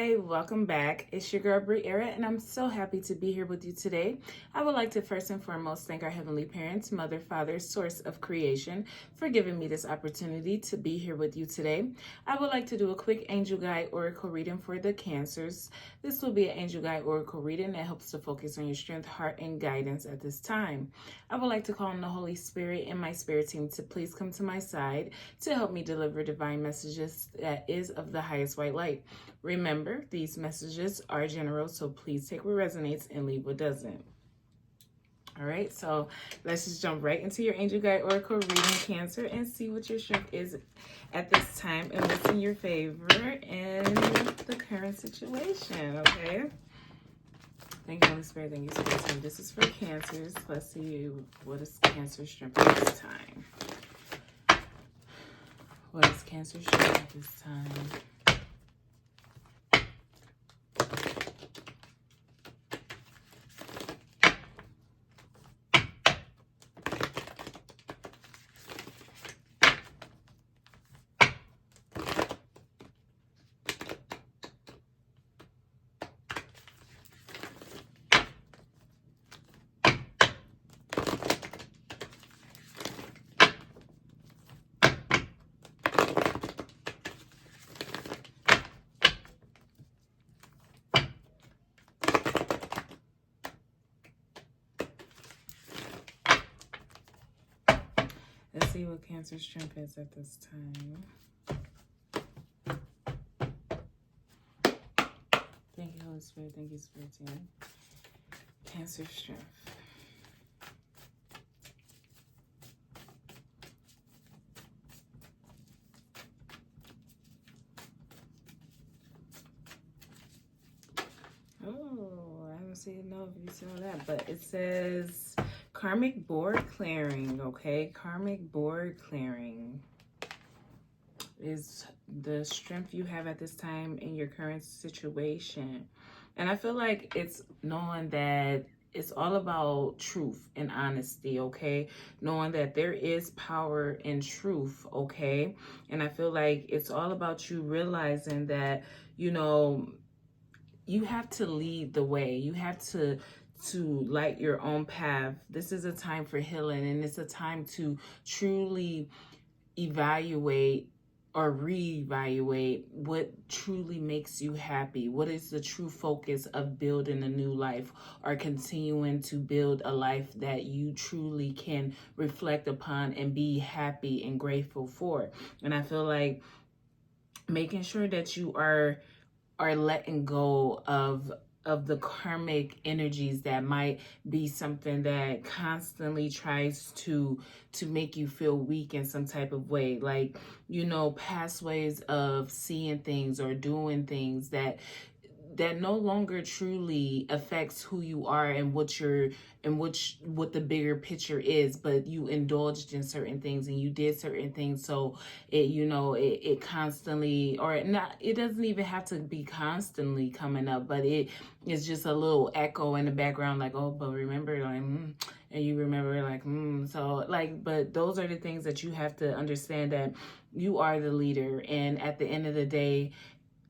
Hi, welcome back. It's your girl Briera, and I'm so happy to be here with you today. I would like to first and foremost thank our Heavenly Parents, Mother, Father, Source of Creation, for giving me this opportunity to be here with you today. I would like to do a quick angel guide oracle reading for the Cancers. This will be an angel guide oracle reading that helps to focus on your strength, heart, and guidance at this time. I would like to call on the Holy Spirit and my spirit team to please come to my side to help me deliver divine messages that is of the highest white light. Remember, these messages are general, so please take what resonates and leave what doesn't. All right, so let's just jump right into your angel guide oracle reading, Cancer, and see what your strength is at this time and what's in your favor in the current situation, okay? Thank you, Holy Spirit. Thank you, Spirit Team. This is for Cancers. Let's see what is Cancer's strength at this time. What is Cancer's strength at this time? Let's see what Cancer's strength is at this time. Thank you, Holy Spirit. Thank you, Spirit Team. Cancer's strength. Oh, I don't see no if you saw that, but it says karmic board clearing, okay? Karmic board clearing is the strength you have at this time in your current situation. And I feel like it's knowing that it's all about truth and honesty, okay? Knowing that there is power in truth, okay? And I feel like it's all about you realizing that, you know, you have to lead the way. You have to light your own path. This is a time for healing, and it's a time to truly evaluate or reevaluate what truly makes you happy. What is the true focus of building a new life or continuing to build a life that you truly can reflect upon and be happy and grateful for? And I feel like making sure that you are letting go of the karmic energies that might be something that constantly tries to make you feel weak in some type of way, like, you know, past ways of seeing things or doing things that no longer truly affects who you are and what the bigger picture is, but you indulged in certain things and you did certain things, so it, you know, it constantly, or not, it doesn't even have to be constantly coming up, but it is just a little echo in the background, like, oh, but remember, like, and you remember, like, so, like, but those are the things that you have to understand, that you are the leader, and at the end of the day,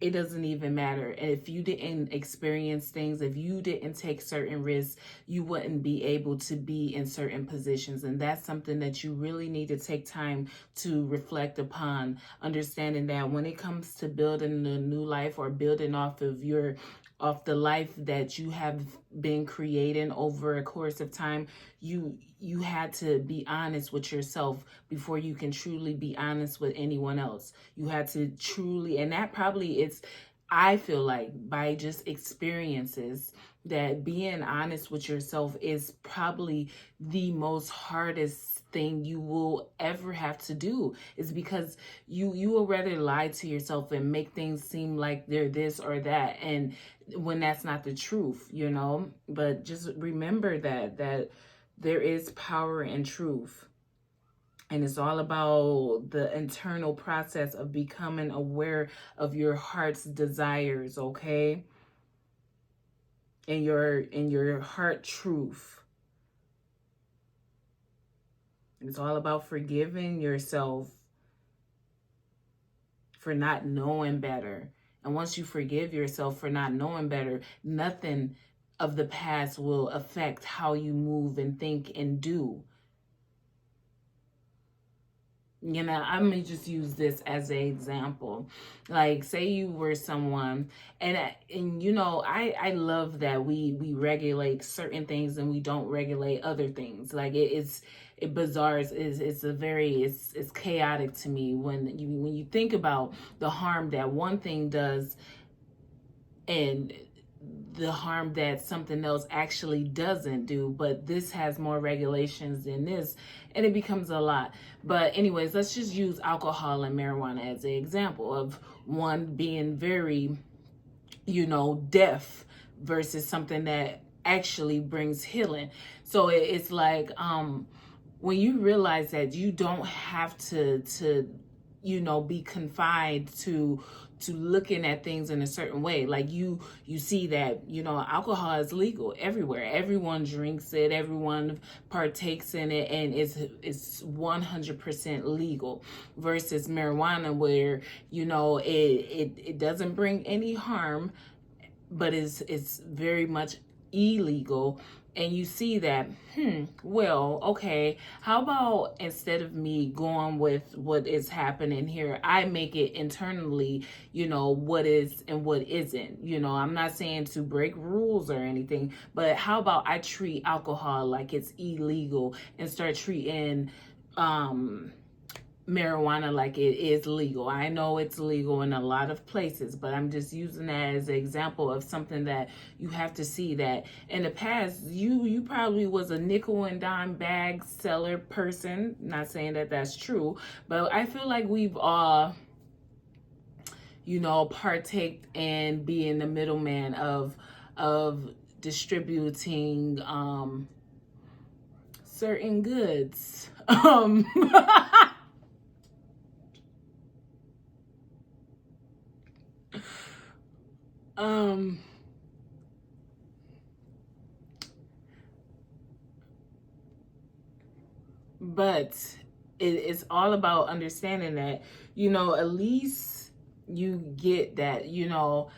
it doesn't even matter. And if you didn't experience things, if you didn't take certain risks, you wouldn't be able to be in certain positions. And that's something that you really need to take time to reflect upon, understanding that when it comes to building a new life or building off of the life that you have been creating over a course of time, you had to be honest with yourself before you can truly be honest with anyone else. You had to truly, and that probably is, I feel like, by just experiences, that being honest with yourself is probably the most hardest thing you will ever have to do, is because you will rather lie to yourself and make things seem like they're this or that, and when that's not the truth, you know. But just remember that there is power in truth. And it's all about the internal process of becoming aware of your heart's desires, okay? And your heart truth. It's all about forgiving yourself for not knowing better And once you forgive yourself for not knowing better, nothing of the past will affect how you move and think and do. You know, I'm gonna just use this as an example. Like, say you were someone, and you know, I love that we regulate certain things and we don't regulate other things. Like it bizarre is it's chaotic to me when you think about the harm that one thing does and the harm that something else actually doesn't do, but this has more regulations than this, and it becomes a lot. But anyways, let's just use alcohol and marijuana as an example of one being very, you know, death versus something that actually brings healing. So it's like when you realize that you don't have to you know, be confined to looking at things in a certain way. Like you see that, you know, alcohol is legal everywhere. Everyone drinks it, everyone partakes in it, and it's 100% legal, versus marijuana where, you know, it doesn't bring any harm, but it's very much illegal. And you see that, well, okay, how about instead of me going with what is happening here, I make it internally, you know, what is and what isn't. You know, I'm not saying to break rules or anything, but how about I treat alcohol like it's illegal and start treating marijuana like it is legal. I know it's legal in a lot of places, but I'm just using that as an example of something that you have to see that in the past you probably was a nickel and dime bag seller person. Not saying that that's true, but I feel like we've all, you know, partake and being the middleman of distributing certain goods. But it's all about understanding that, you know, at least you get that, you know,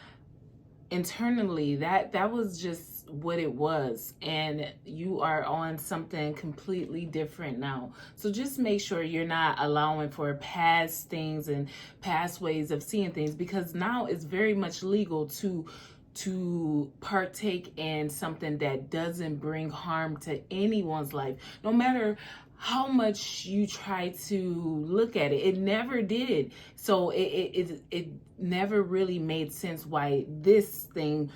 internally that was just what it was, and you are on something completely different now. So just make sure you're not allowing for past things and past ways of seeing things, because now it's very much legal to partake in something that doesn't bring harm to anyone's life, no matter how much you try to look at it. It never did. So it never really made sense why this thing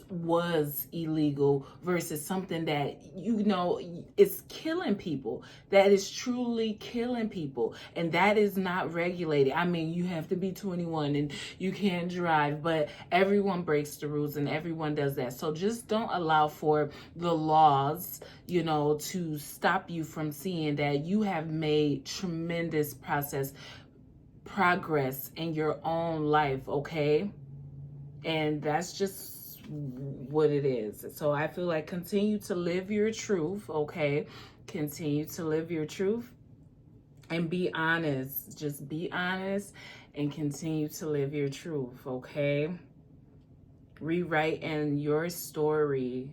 was illegal versus something that, you know, is killing people, that is truly killing people, and that is not regulated. I mean, you have to be 21 and you can't drive, but everyone breaks the rules and everyone does that. So just don't allow for the laws, you know, to stop you from seeing that you have made tremendous progress in your own life, okay? And that's just what it is. So I feel like continue to live your truth, okay? Continue to live your truth and be honest. Just be honest and continue to live your truth, okay? Rewriting your story.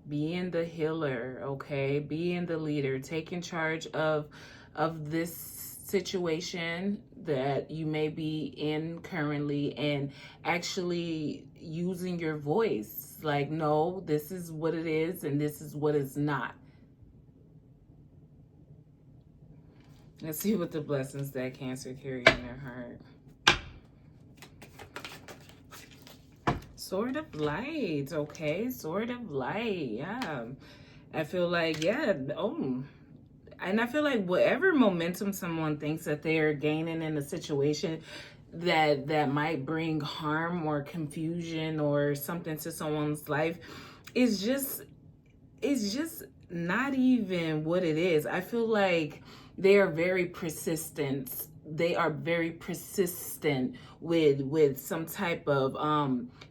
Being the healer, okay? Being the leader, taking charge of this situation that you may be in currently, and actually using your voice. Like, no, this is what it is and this is what it's not. Let's see what the blessings that Cancer carry in their heart. Sword of light, okay? Sword of light, yeah. I feel like, yeah, and I feel like whatever momentum someone thinks that they are gaining in a situation that might bring harm or confusion or something to someone's life is just not even what it is. I feel like they are very persistent they are very persistent with some type of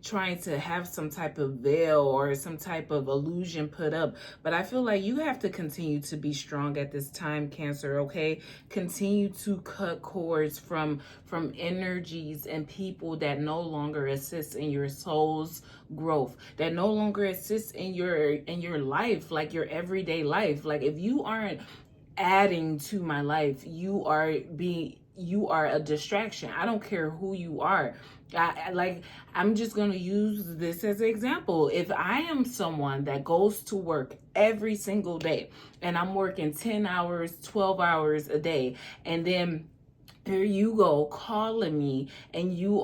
trying to have some type of veil or some type of illusion put up. But I feel like you have to continue to be strong at this time, Cancer, okay? Continue to cut cords from energies and people that no longer assist in your soul's growth, that no longer assist in your life, like your everyday life. Like, if you aren't adding to my life, you are a distraction. I don't care who you are. I'm just going to use this as an example. If I am someone that goes to work every single day and I'm working 10 hours, 12 hours a day, and then here you go calling me and you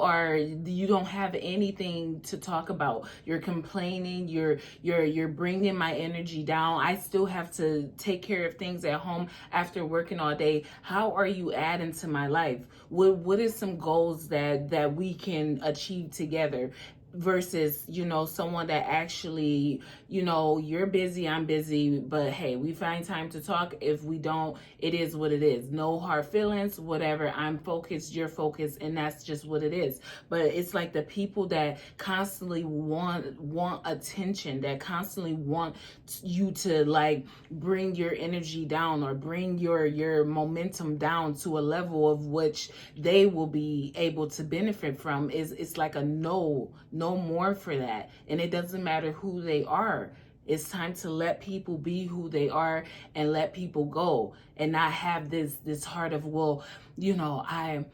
don't have anything to talk about, you're complaining, you're bringing my energy down, I still have to take care of things at home after working all day. How are you adding to my life? What is some goals that we can achieve together? Versus, someone that actually, you're busy, I'm busy, but hey, we find time to talk. If we don't, it is what it is. No hard feelings, whatever. I'm focused, you're focused, and that's just what it is. But it's like the people that constantly want attention, that constantly want you to like bring your energy down or bring your momentum down to a level of which they will be able to benefit from. It's like a no more for that. And it doesn't matter who they are. It's time to let people be who they are and let people go, and not have this heart of, well, I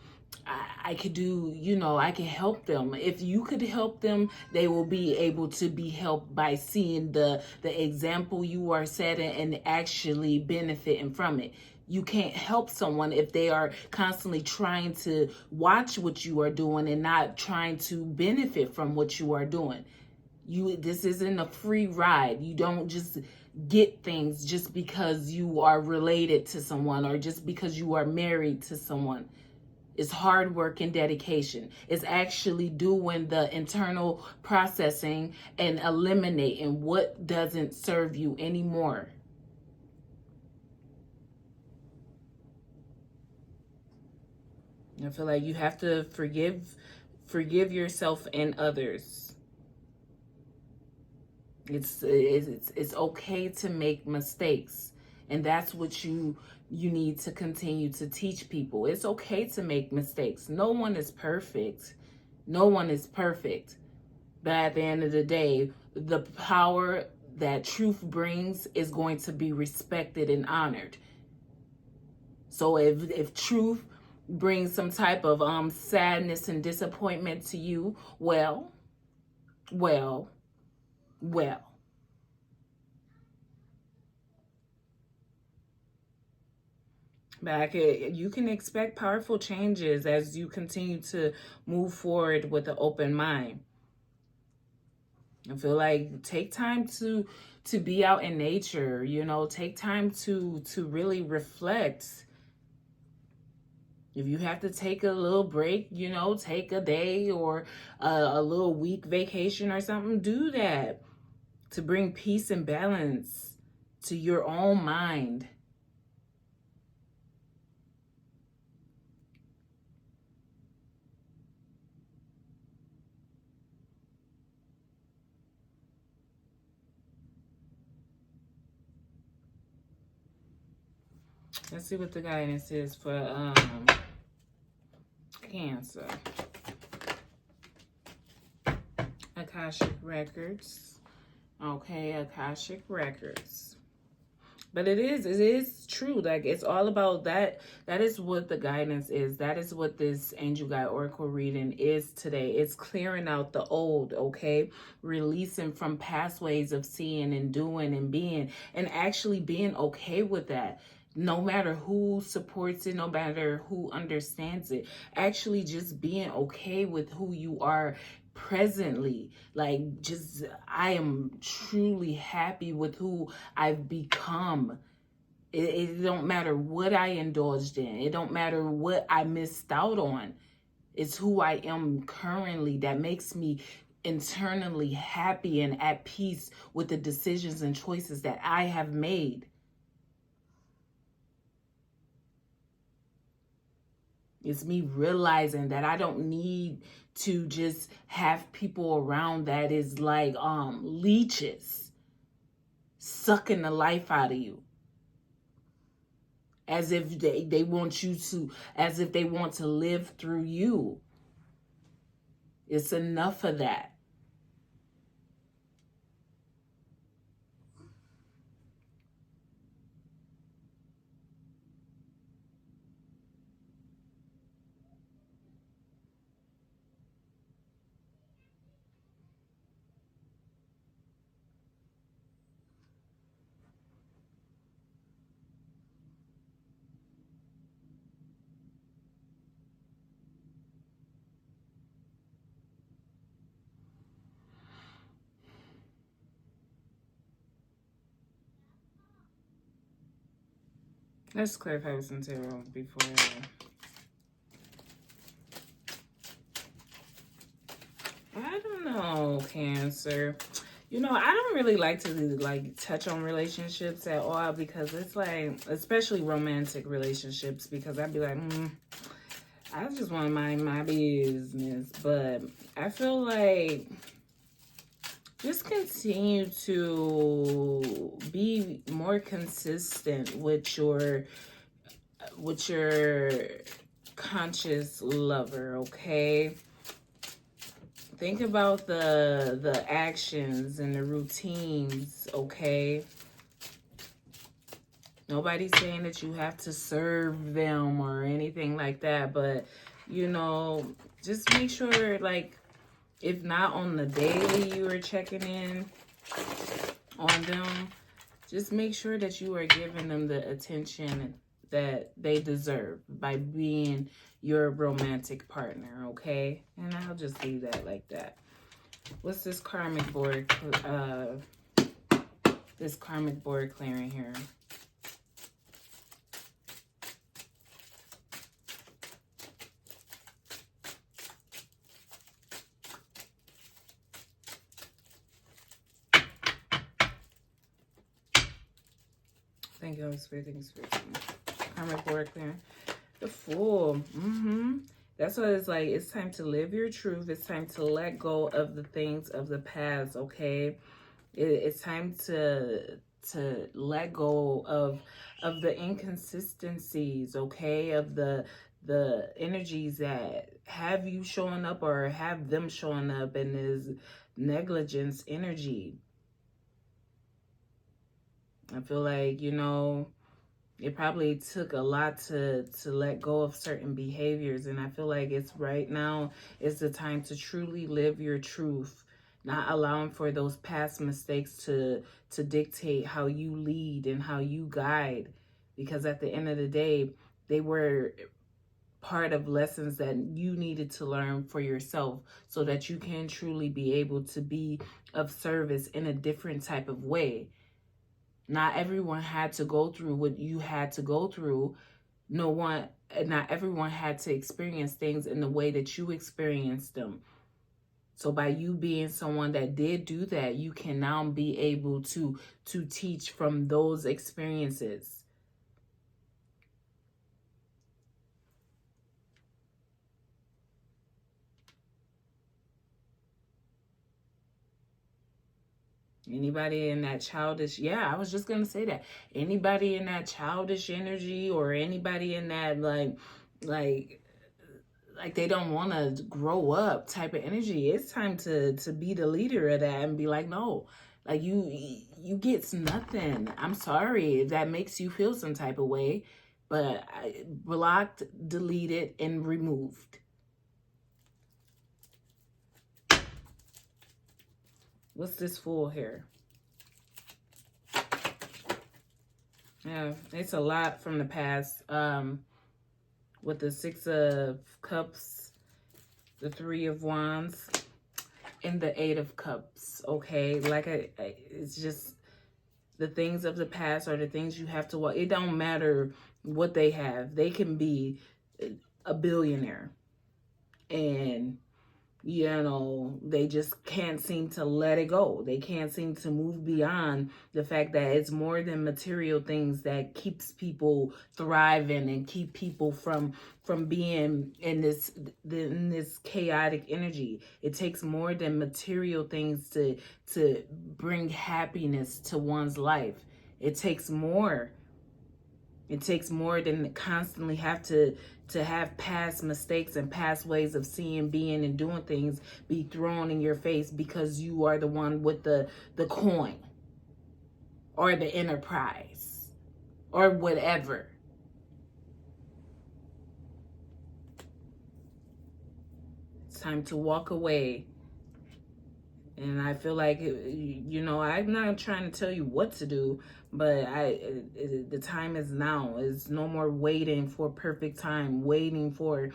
could do, I can help them. If you could help them, they will be able to be helped by seeing the example you are setting and actually benefiting from it. You can't help someone if they are constantly trying to watch what you are doing and not trying to benefit from what you are doing. This isn't a free ride. You don't just get things just because you are related to someone or just because you are married to someone. It's hard work and dedication. It's actually doing the internal processing and eliminating what doesn't serve you anymore. I feel like you have to forgive yourself and others. It's okay to make mistakes, and that's what you need to continue to teach people. It's okay to make mistakes. No one is perfect. No one is perfect. But at the end of the day, the power that truth brings is going to be respected and honored. So if truth brings some type of sadness and disappointment to you, well. You can expect powerful changes as you continue to move forward with an open mind. I feel like take time to be out in nature, take time to really reflect. If you have to take a little break, take a day or a little week vacation or something, do that to bring peace and balance to your own mind. Let's see what the guidance is for Cancer. Akashic Records. Okay, Akashic Records. But it is true. Like, it's all about that. That is what the guidance is. That is what this Angel Guide Oracle reading is today. It's clearing out the old, okay? Releasing from past ways of seeing and doing and being, and actually being okay with that. No matter who supports it, no matter who understands it. Actually just being okay with who you are presently. Like, just, I am truly happy with who I've become. It don't matter what I indulged in. It don't matter what I missed out on. It's who I am currently that makes me internally happy and at peace with the decisions and choices that I have made. It's me realizing that I don't need to just have people around that is like leeches sucking the life out of you. As if they want you to, as if they want to live through you. It's enough of that. Let's clarify with some tarot before I don't know, Cancer. You know, I don't really like to like touch on relationships at all because it's like, especially romantic relationships, because I'd be like, I just want to mind my business. But I feel like just continue to be more consistent with your conscious lover, okay? Think about the actions and the routines, okay? Nobody's saying that you have to serve them or anything like that, but you know, just make sure, like, if not on the daily you are checking in on them, just make sure that you are giving them the attention that they deserve by being your romantic partner, okay? And I'll just leave that like that. What's this karmic board clearing here? Thank you, Holy Spirit. Thank you, Spirit. Karmic board clearing. The Fool. That's what it's like. It's time to live your truth. It's time to let go of the things of the past, okay? It's time to let go of the inconsistencies, okay? Of the energies that have you showing up or have them showing up in this negligence energy. I feel like, you know, it probably took a lot to let go of certain behaviors, and I feel like it's right now is the time to truly live your truth, not allowing for those past mistakes to dictate how you lead and how you guide, because at the end of the day, they were part of lessons that you needed to learn for yourself so that you can truly be able to be of service in a different type of way. Not everyone had to go through what you had to go through. Not everyone had to experience things in the way that you experienced them. So by you being someone that did do that, you can now be able to teach from those experiences. Anybody in that childish, I was just going to say that. Anybody in that childish energy or anybody in that like they don't want to grow up type of energy, it's time to be the leader of that and be like, no, like you get nothing. I'm sorry if that makes you feel some type of way, but blocked, deleted, and removed. What's this Fool here? Yeah, it's a lot from the past. With the Six of Cups, the Three of Wands, and the Eight of Cups. Okay, like it's just the things of the past are the things you have to watch. It don't matter what they have. They can be a billionaire, and you know, they just can't seem to let it go. They can't seem to move beyond the fact that it's more than material things that keeps people thriving and keep people from being in this chaotic energy. It takes more than material things to bring happiness to one's life. It takes more. It takes more than constantly have to have past mistakes and past ways of seeing, being, and doing things be thrown in your face because you are the one with the coin or the enterprise or whatever. It's time to walk away. And I feel like, you know, I'm not trying to tell you what to do, but the time is now. It's no more waiting for perfect time, waiting for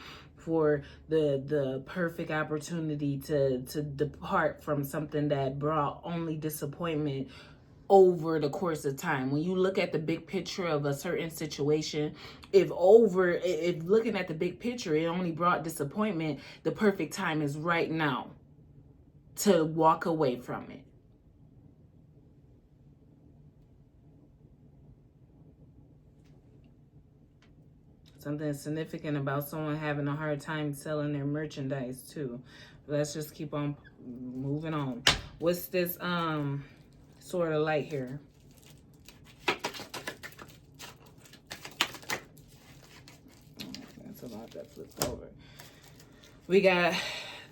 the perfect opportunity to depart from something that brought only disappointment over the course of time. When you look at the big picture of a certain situation, if looking at the big picture, it only brought disappointment, the perfect time is right now to walk away from it. Something significant about someone having a hard time selling their merchandise too. Let's just keep on moving on. What's this sort of light here? That's a lot that flipped over. We got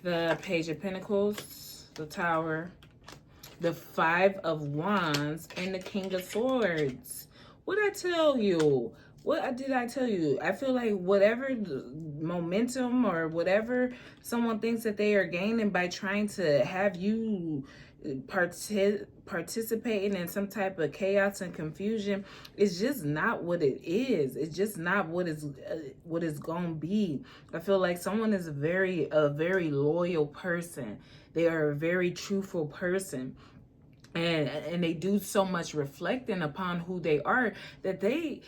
the Page of Pentacles, the Tower, the Five of Wands, and the King of Swords. What did I tell you? What did I tell you? I feel like whatever momentum or whatever someone thinks that they are gaining by trying to have you participating in some type of chaos and confusion, it's just not what it is. It's just not what is gonna be. I feel like someone is a very loyal person. They are a very truthful person. And they do so much reflecting upon who they are that they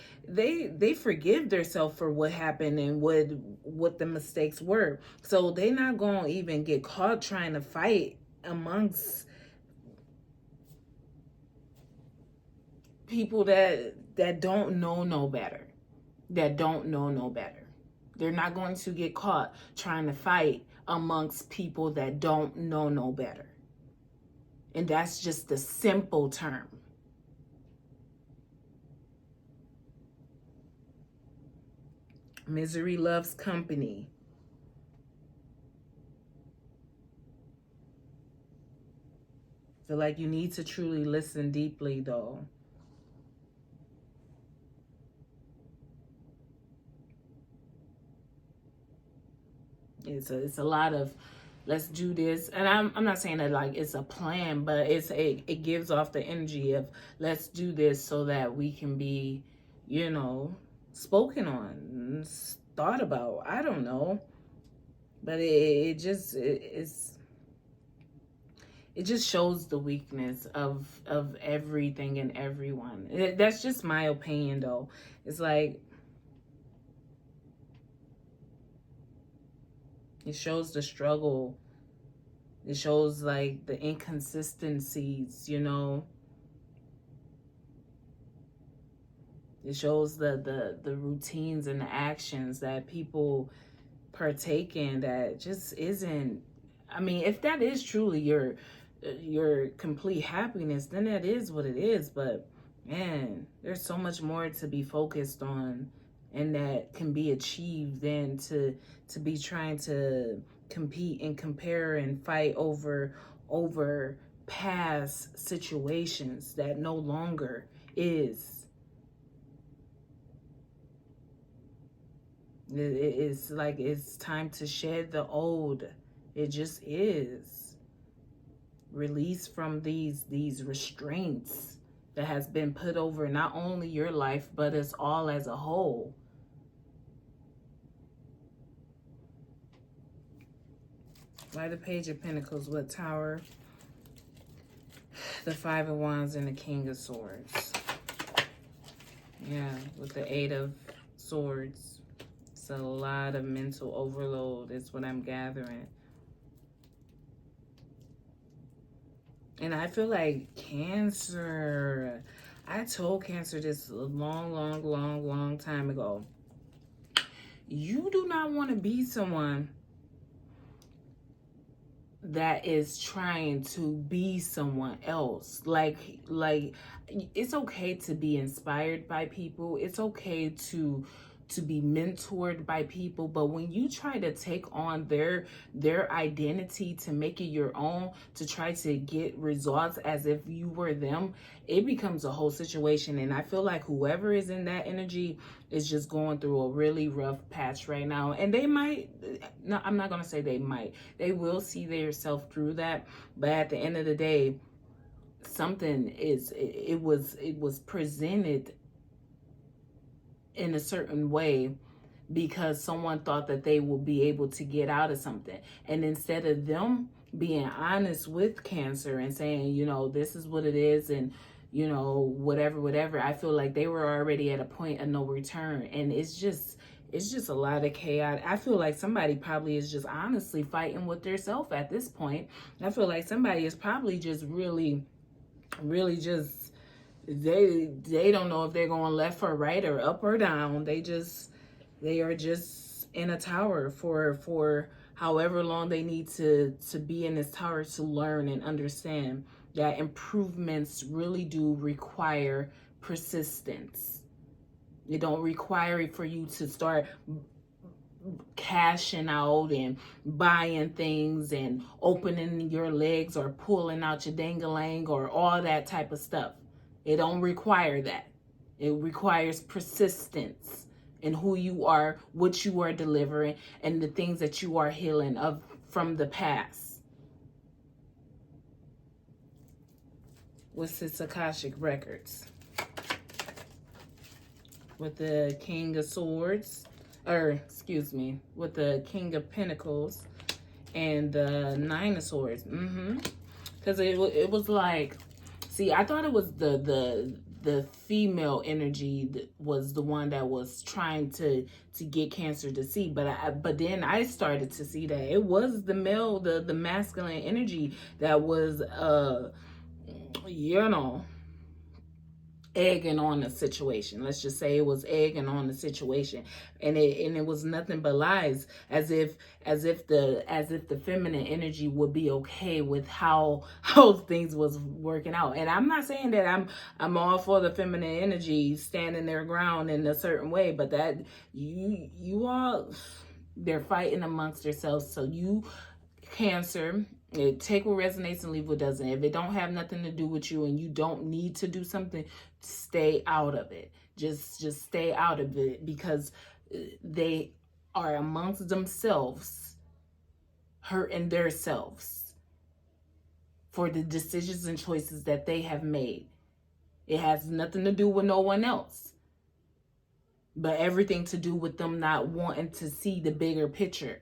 forgive themselves for what happened and what the mistakes were. So they not gonna even get caught trying to fight amongst people that don't know no better. That don't know no better. They're not going to get caught trying to fight amongst people that don't know no better. And that's just the simple term. Misery loves company. I feel like you need to truly listen deeply, though. It's a lot of let's do this, and I'm not saying that like it's a plan, but it gives off the energy of let's do this so that we can be, you know, spoken on, thought about. I don't know, but it just shows the weakness of everything and everyone. That's just my opinion, though. It's like it shows the struggle. It shows like the inconsistencies, you know. It shows the routines and the actions that people partake in that just isn't. I mean, if that is truly your complete happiness, then that is what it is. But man, there's so much more to be focused on and that can be achieved than to be trying to compete and compare and fight over past situations that no longer is. It's like it's time to shed the old. It just is. Release from these restraints that has been put over not only your life, but us all as a whole. Why the Page of Pentacles with Tower, the Five of Wands, and the King of Swords? Yeah, with the Eight of Swords. It's a lot of mental overload is what I'm gathering. And I feel like Cancer, I told Cancer this a long time ago. You do not want to be someone that is trying to be someone else. Like it's okay to be inspired by people. It's okay to be mentored by people, but when you try to take on their identity to make it your own, to try to get results as if you were them, it becomes a whole situation. And I feel like whoever is in that energy is just going through a really rough patch right now. And they might, no, I'm not going to say they might, they will see themselves through that. But at the end of the day, something is, it was presented in a certain way because someone thought that they will be able to get out of something. And instead of them being honest with Cancer and saying, you know, this is what it is, and you know, whatever, I feel like they were already at a point of no return. And it's just a lot of chaos. I feel like somebody probably is just honestly fighting with themselves at this point. I feel like somebody is probably just really just, they don't know if they're going left or right or up or down. They are just in a tower for however long they need to be in this tower, to learn and understand that improvements really do require persistence. It don't require for you to start cashing out and buying things and opening your legs or pulling out your dangalang or all that type of stuff. It don't require that. It requires persistence in who you are, what you are delivering, and the things that you are healing of from the past. What's this Akashic records? With the King of Swords, or excuse me, with the King of Pentacles and the Nine of Swords. Because it was like, see, I thought it was the female energy that was the one that was trying to get Cancer to see, but then I started to see that it was the male, the masculine energy that was you know, egging on the situation. Let's just say it was egging on the situation, and it was nothing but lies, as if the feminine energy would be okay with how things was working out. And I'm not saying that I'm all for the feminine energy standing their ground in a certain way, but that you all, they're fighting amongst themselves. So you, Cancer, take what resonates and leave what doesn't. If it don't have nothing to do with you and you don't need to do something, stay out of it. Just stay out of it, because they are amongst themselves, hurting themselves for the decisions and choices that they have made. It has nothing to do with no one else, but everything to do with them not wanting to see the bigger picture.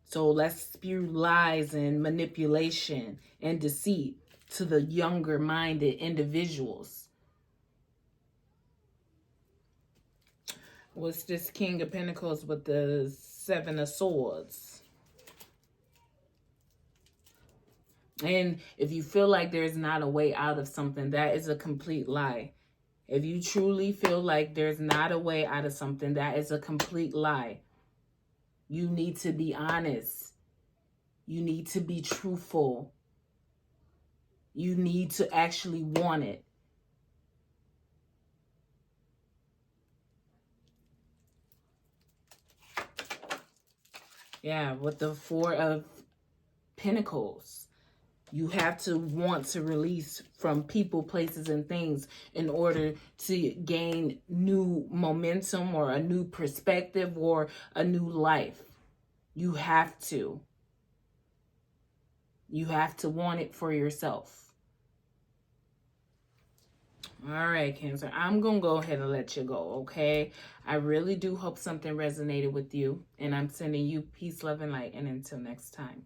So let's spew lies and manipulation and deceit to the younger minded individuals. What's this King of Pentacles with the Seven of Swords? And if you feel like there's not a way out of something, that is a complete lie. If you truly feel like there's not a way out of something, that is a complete lie. You need to be honest. You need to be truthful. You need to actually want it. Yeah, with the Four of Pentacles. You have to want to release from people, places, and things in order to gain new momentum or a new perspective or a new life. You have to. You have to want it for yourself. All right, Cancer. I'm going to go ahead and let you go, okay? I really do hope something resonated with you. And I'm sending you peace, love, and light. And until next time.